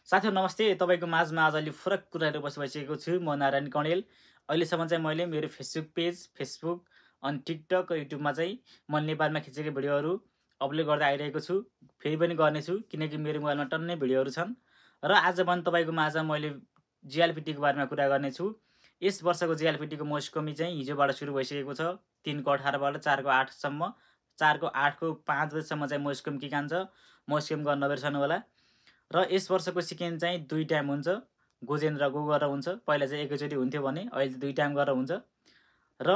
साथीहरु नमस्ते। तपाईको माझमा आज अलि फरक कुराहरु बसिसकेको छु। म नारायण कणेल। अहिलेसम्म चाहिँ मैले मेरो फेसबुक पेज, फेसबुक अनि टिकटक र युट्युबमा चाहिँ म नेपालमा खिचेको भिडियोहरु अपलोड गर्दै आइरहेको छु। फेरि पनि गर्नेछु किनकि मेरो मोबाइलमा टन्नै भिडियोहरु छन्। र आज पनि तपाईको माझ मैले जिएलपिटीको बारेमा कुरा गर्नेछु। यस वर्षको जिएलपिटीको मौसमी चाहिँ हिजोबाट सुरु भइसकेको छ। 3 को 18 बाट 4 को 8 सम्म। 4 को 8 को 5 बजेसम्म चाहिँ मौसम किकान्छ। मौसम गर्न नबिर्सनु होला। र यस वर्षको सिकेन चाहिँ 2 टाइम हुन्छ। गोजेन र गो गरेर हुन्छ। पहिला चाहिँ एकैचोटी हुन्थ्यो भने अहिले 2 टाइम गरेर हुन्छ। र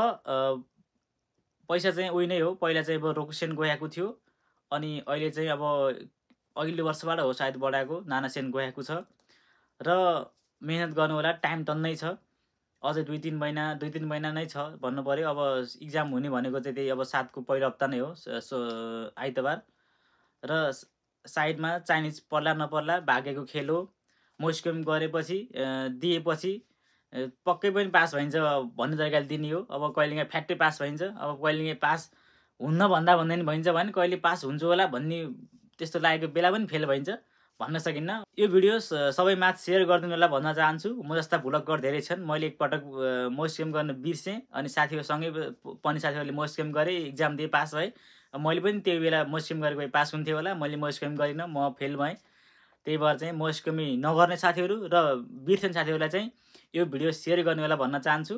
पैसा चाहिँ उही नै हो। पहिला चाहिँ अब रोकुसेन गएको थियो। अनि अहिले चाहिँ अब अघिल्लो वर्षबाट हो सायद बढाएको नानासेन गएको छ। र मेहनत गर्नु होला, टाइम टन्नै छ। अझै 2-3 महिना नै छ भन्नु पर्यो। अब एक्जाम हुने भनेको चाहिँ त्यही अब 7 को पहिलो हप्ता नै हो, आइतबार। र साइडमा चाइनिज पर्ला नपर्ला भाग्यको खेल हो। मौसम गरेपछि दिएपछि पक्कै पनि पास भइन्छ भन्ने तरिकाले दिने हो। अब कहिलेकाहीँ फ्याट्टै पास भइन्छ। अब कहिलेकाहीँ पास हुन्न भन्दा नि भइन्छ भने कहिले पास हुन्छ होला भन्ने त्यस्तो लागेको बेला पनि फेल भइन्छ भन्न सकिन्न। यो भिडियो सबै माझ सेयर गरिदिनु होला भन्न चाहन्छु। म जस्ता भुलक्कर धेरै छन्। मैले एकपटक मौसम गर्न बिर्सेँ अनि साथीहरुसँगै पनि साथीहरुले मौसम गरे, एक्जाम दिए, पास भए। मैले पनि त्यही बेला मौसम गरेको भए पास हुन्थ्यो होला। मैले मौसम गरिनँ, म फेल भएँ। त्यही भएर चाहिँ मौसमी नगर्ने साथीहरु र बिर्सने साथीहरुलाई चाहिँ यो भिडियो सेयर गर्नु होला भन्न चाहन्छु।